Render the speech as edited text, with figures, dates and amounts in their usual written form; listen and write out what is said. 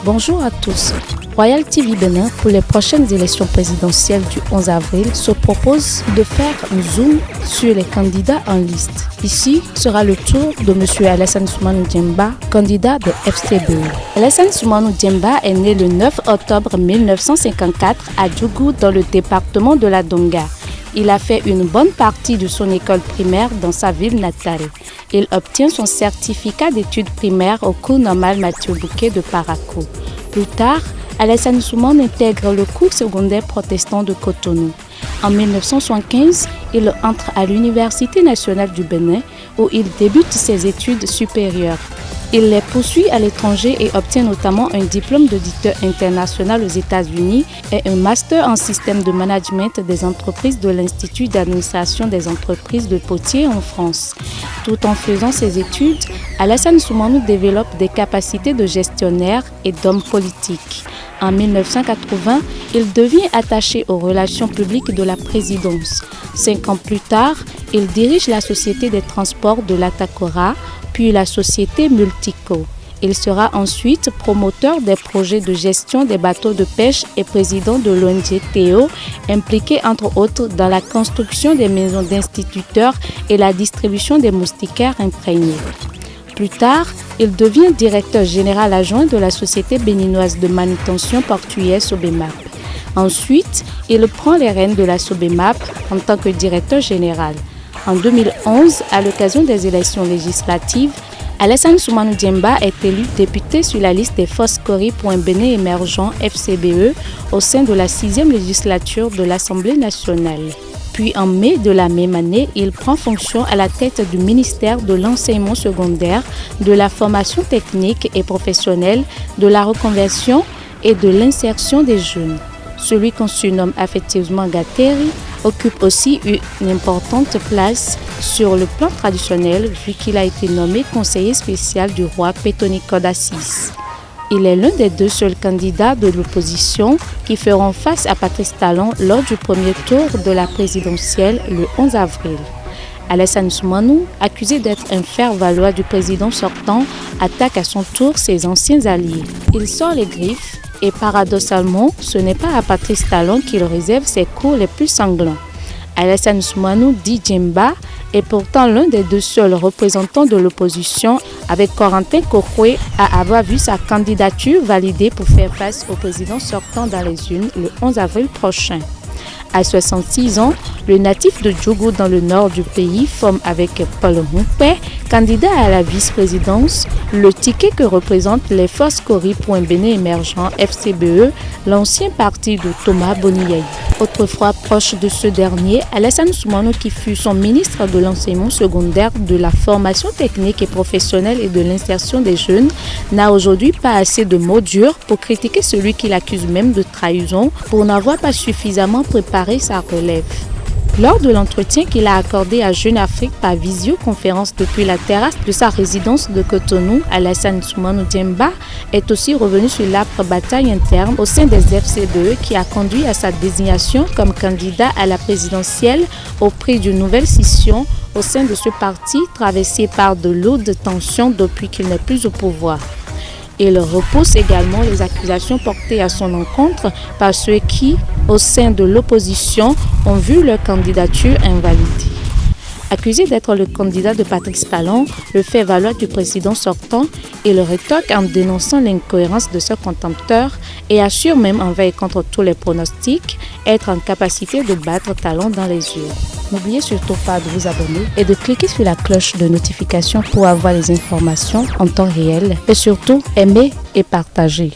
Bonjour à tous. Royal TV Bénin, pour les prochaines élections présidentielles du 11 avril, se propose de faire un zoom sur les candidats en liste. Ici sera le tour de M. Alassane Soumanou Diemba, candidat de FCBE. Alassane Soumanou Diemba est né le 9 octobre 1954 à Djougou, dans le département de la Donga. Il a fait une bonne partie de son école primaire dans sa ville natale. Il obtient son certificat d'études primaires au cours normal Mathieu Bouquet de Parakou. Plus tard, Alassane Soumanou intègre le cours secondaire protestant de Cotonou. En 1975, il entre à l'Université nationale du Bénin où il débute ses études supérieures. Il les poursuit à l'étranger et obtient notamment un diplôme d'auditeur international aux États-Unis et un master en système de management des entreprises de l'Institut d'administration des entreprises de Poitiers en France. Tout en faisant ses études, Alassane Soumanou développe des capacités de gestionnaire et d'homme politique. En 1980, il devient attaché aux relations publiques de la présidence. 5 ans plus tard, il dirige la Société des transports de l'Atakora, puis la société Multico. Il sera ensuite promoteur des projets de gestion des bateaux de pêche et président de l'ONG Théo, impliqué entre autres dans la construction des maisons d'instituteurs et la distribution des moustiquaires imprégnés. Plus tard, il devient directeur général adjoint de la Société béninoise de manutention portuaire Sobemap. Ensuite, il prend les rênes de la Sobemap en tant que directeur général. En 2011, à l'occasion des élections législatives, Alassane Soumanou Diemba est élu député sur la liste des Foscori pour un Bénin émergent FCBE au sein de la 6e législature de l'Assemblée nationale. Puis en mai de la même année, il prend fonction à la tête du ministère de l'enseignement secondaire, de la formation technique et professionnelle, de la reconversion et de l'insertion des jeunes. Celui qu'on surnomme affectueusement Gateri occupe aussi une importante place sur le plan traditionnel vu qu'il a été nommé conseiller spécial du roi Pétonico d'Assis. Il est l'un des 2 seuls candidats de l'opposition qui feront face à Patrice Talon lors du premier tour de la présidentielle le 11 avril. Alassane Soumanou, accusé d'être un faire-valoir du président sortant, attaque à son tour ses anciens alliés. Il sort les griffes et paradoxalement, ce n'est pas à Patrice Talon qu'il réserve ses coups les plus sanglants. Alassane Soumanou dit Diemba est pourtant l'un des 2 seuls représentants de l'opposition avec Corentin Kokoué à avoir vu sa candidature validée pour faire face au président sortant dans les urnes le 11 avril prochain. À 66 ans, le natif de Djougou dans le nord du pays forme avec Paul Moupé, candidat à la vice-présidence, le ticket que représentent les Foscori pour un Bénin émergent FCBE, l'ancien parti de Thomas Boniaï. Autrefois proche de ce dernier, Alassane Soumanou, qui fut son ministre de l'enseignement secondaire, de la formation technique et professionnelle et de l'insertion des jeunes, n'a aujourd'hui pas assez de mots durs pour critiquer celui qui l'accuse même de trahison pour n'avoir pas suffisamment préparé sa relève. Lors de l'entretien qu'il a accordé à Jeune Afrique par visioconférence depuis la terrasse de sa résidence de Cotonou, Alassane Soumanou Diemba est aussi revenu sur l'âpre bataille interne au sein des FCBE qui a conduit à sa désignation comme candidat à la présidentielle au prix d'une nouvelle scission au sein de ce parti traversé par de lourdes tensions depuis qu'il n'est plus au pouvoir. Il repousse également les accusations portées à son encontre par ceux qui, au sein de l'opposition, ont vu leur candidature invalidée. Accusé d'être le candidat de Patrice Talon, le fait valoir du président sortant, il rétorque en dénonçant l'incohérence de ce contempteur et assure même envers et contre tous les pronostics être en capacité de battre Talon dans les urnes. N'oubliez surtout pas de vous abonner et de cliquer sur la cloche de notification pour avoir les informations en temps réel et surtout aimer et partager.